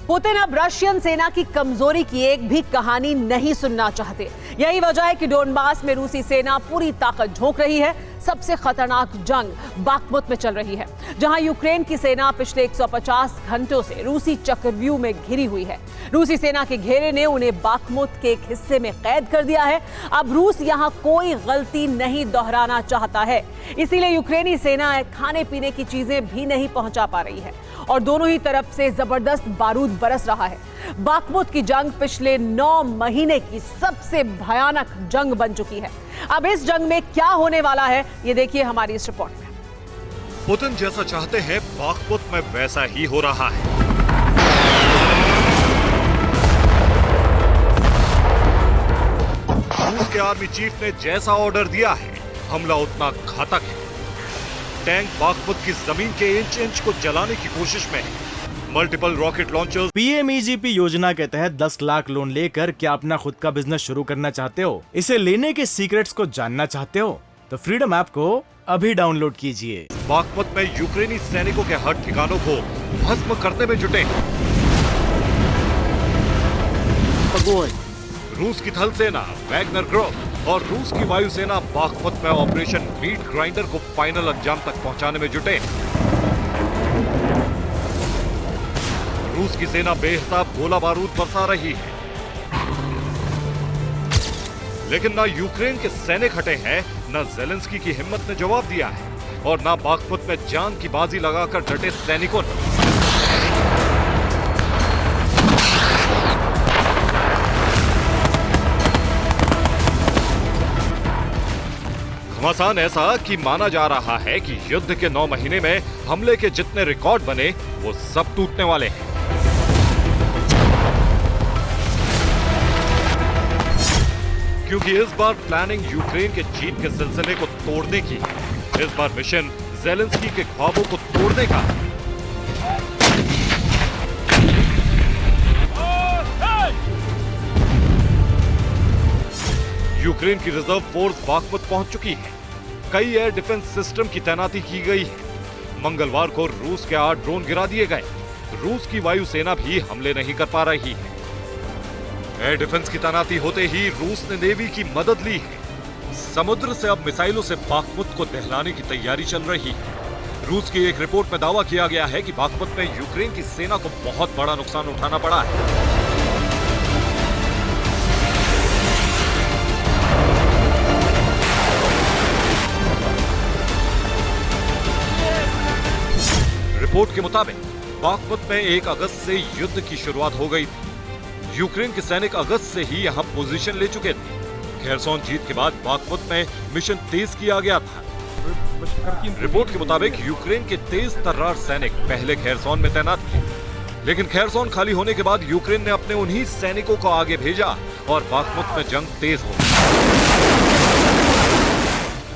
Putin अब Russian सेना की कमजोरी की एक भी कहानी नहीं सुनना चाहते। यही वजह है कि डोनबास में रूसी सेना पूरी ताकत झोंक रही है। सबसे खतरनाक जंग बाखमुत में चल रही है, जहां यूक्रेन की सेना पिछले 150 घंटों से रूसी चक्रव्यूह में घिरी हुई है। रूसी सेना के घेरे ने उन्हें बाखमुत के एक हिस्से में कैद कर दिया है। अब रूस यहां कोई गलती नहीं दोहराना चाहता है, इसीलिए यूक्रेनी सेना खाने पीने की चीजें भी नहीं पहुंचा पा रही है और दोनों ही तरफ से जबरदस्त बारूद बरस रहा है। बाखमुत की जंग पिछले 9 महीने की सबसे भयानक जंग बन चुकी है। अब इस जंग में क्या होने वाला है, ये देखिए हमारी इस रिपोर्ट में। पुतिन जैसा चाहते हैं बाखमुत में वैसा ही हो रहा है। रूस के आर्मी चीफ ने जैसा ऑर्डर दिया है, हमला उतना घातक है। टैंक बाखमुत की जमीन के इंच इंच को जलाने की कोशिश में है। Multiple rocket launchers. पीएमईजीपी योजना के तहत 10 लाख लोन लेकर क्या अपना खुद का बिजनेस शुरू करना चाहते हो? इसे लेने के सीक्रेट्स को जानना चाहते हो? तो फ्रीडम ऐप को अभी डाउनलोड कीजिए। बाखमुत में यूक्रेनी सैनिकों के हर ठिकानों को भस्म करने में जुटे। रूस की थल सेना वैगनर ग्रुप और रूस की वायुसेना बाखमुत में ऑपरेशन मीट ग्राइंडर को फाइनल अंजाम तक पहुंचाने में जुटे। रूस की सेना बेहिसाब गोला बारूद बरसा रही है, लेकिन ना यूक्रेन के सैनिक हटे हैं, न जेलेंस्की की हिम्मत ने जवाब दिया है और ना बाखमुत में जान की बाजी लगाकर डटे सैनिकों ने। घमासान ऐसा कि माना जा रहा है कि युद्ध के 9 महीने में हमले के जितने रिकॉर्ड बने वो सब टूटने वाले हैं। क्योंकि इस बार प्लानिंग यूक्रेन के जीत के सिलसिले को तोड़ने की है। इस बार मिशन जेलेंस्की के ख्वाबों को तोड़ने का है। यूक्रेन की रिजर्व फोर्स बाखमुत पहुंच चुकी है। कई एयर डिफेंस सिस्टम की तैनाती की गई है। मंगलवार को रूस के 8 ड्रोन गिरा दिए गए। रूस की वायुसेना भी हमले नहीं कर पा रही है। एयर डिफेंस की तैनाती होते ही रूस ने नेवी की मदद ली है। समुद्र से अब मिसाइलों से बाखमुत को दहलाने की तैयारी चल रही है। रूस की एक रिपोर्ट में दावा किया गया है कि बाखमुत में यूक्रेन की सेना को बहुत बड़ा नुकसान उठाना पड़ा है। रिपोर्ट के मुताबिक बाखमुत में 1 अगस्त से युद्ध की शुरुआत हो गई थी। यूक्रेन के सैनिक अगस्त से ही यहां पोजीशन ले चुके थे। खेरसोन जीत के बाद बाखमुत में मिशन तेज किया गया था। रिपोर्ट के मुताबिक यूक्रेन के तेज तर्रार सैनिक पहले खेरसोन में तैनात थे, लेकिन खेरसोन खाली होने के बाद यूक्रेन ने अपने उन्हीं सैनिकों को आगे भेजा और बाखमुत में जंग तेज हो गई।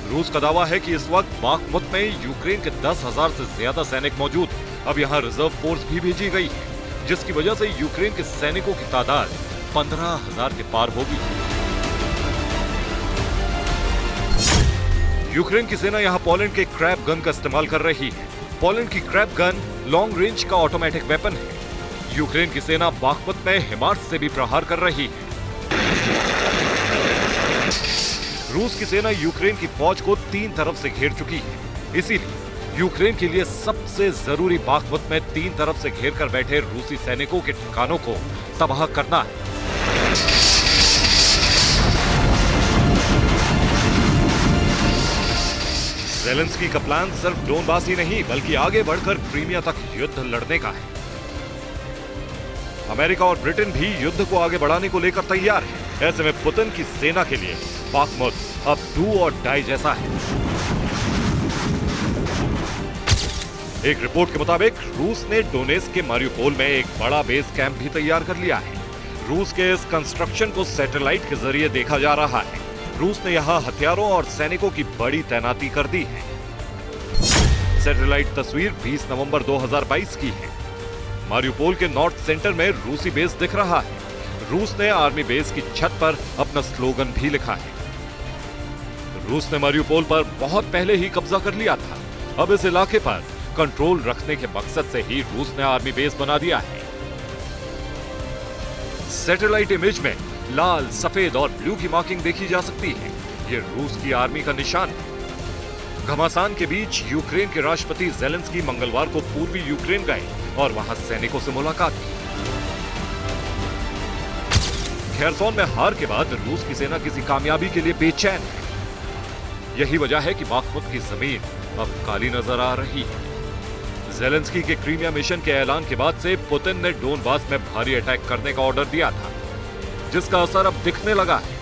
रूस का दावा है कि इस वक्त बाखमुत में यूक्रेन के 10,000 से ज्यादा सैनिक मौजूद हैं। अब यहाँ रिजर्व फोर्स भी भेजी गई है, जिसकी वजह से यूक्रेन के सैनिकों की तादाद 15,000 के पार होगी। यूक्रेन की सेना यहाँ पोलैंड के क्रैब गन का इस्तेमाल कर रही है। पोलैंड की क्रैब गन लॉन्ग रेंज का ऑटोमेटिक वेपन है। यूक्रेन की सेना बाखमुत में हिमार्स से भी प्रहार कर रही है। रूस की सेना यूक्रेन की फौज को 3 तरफ से घेर चुकी है। इसीलिए यूक्रेन के लिए सबसे जरूरी बाखमुत में 3 तरफ से घेर कर बैठे रूसी सैनिकों के ठिकानों को तबाह करना है। जेलेंस्की का प्लान सिर्फ डोनबास ही नहीं बल्कि आगे बढ़कर क्रीमिया तक युद्ध लड़ने का है। अमेरिका और ब्रिटेन भी युद्ध को आगे बढ़ाने को लेकर तैयार है। ऐसे में पुतिन की सेना के लिए बाखमुत अब डू और डाई जैसा है। एक रिपोर्ट के मुताबिक रूस ने डोनेस्क के मारियोपोल में एक बड़ा बेस कैंप भी तैयार कर लिया है। रूस के इस कंस्ट्रक्शन को सैटेलाइट के जरिए देखा जा रहा है। रूस ने यहां हथियारों और सैनिकों की बड़ी तैनाती कर दी है। सैटेलाइट तस्वीर 20 नवंबर 2022 की है। मारियोपोल के नॉर्थ सेंटर में रूसी बेस दिख रहा है। रूस ने आर्मी बेस की छत पर अपना स्लोगन भी लिखा है। रूस ने मारियोपोल पर बहुत पहले ही कब्जा कर लिया था। अब इस इलाके पर कंट्रोल रखने के मकसद से ही रूस ने आर्मी बेस बना दिया है। सैटेलाइट इमेज में लाल, सफेद और ब्लू की मार्किंग देखी जा सकती है। ये रूस की आर्मी का निशान है। घमासान के बीच यूक्रेन के राष्ट्रपति ज़ेलेंस्की मंगलवार को पूर्वी यूक्रेन गए और वहां सैनिकों से मुलाकात की। खेरसोन में हार के बाद रूस की सेना किसी कामयाबी के लिए बेचैन है। यही वजह है कि बाखमुत की जमीन अब काली नजर आ रही है। ज़ेलेंस्की के क्रीमिया मिशन के ऐलान के बाद से पुतिन ने डोनबास में भारी अटैक करने का ऑर्डर दिया था, जिसका असर अब दिखने लगा है।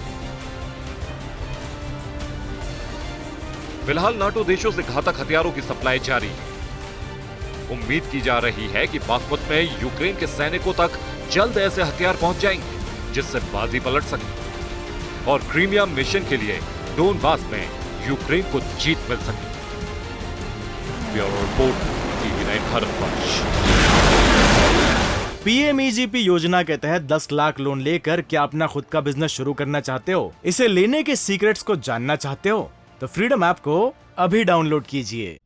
फिलहाल नाटो देशों से घातक हथियारों की सप्लाई जारी है। उम्मीद की जा रही है कि बाखमुत में यूक्रेन के सैनिकों तक जल्द ऐसे हथियार पहुंच जाएंगे जिससे बाजी पलट सके और क्रीमिया मिशन के लिए डोनबास में यूक्रेन को जीत मिल सके। Bureau report, TV9 Bharatvarsh. PMEGP योजना के तहत 10 लाख लोन लेकर क्या अपना खुद का बिजनेस शुरू करना चाहते हो? इसे लेने के सीक्रेट्स को जानना चाहते हो? तो फ्रीडम ऐप को अभी डाउनलोड कीजिए।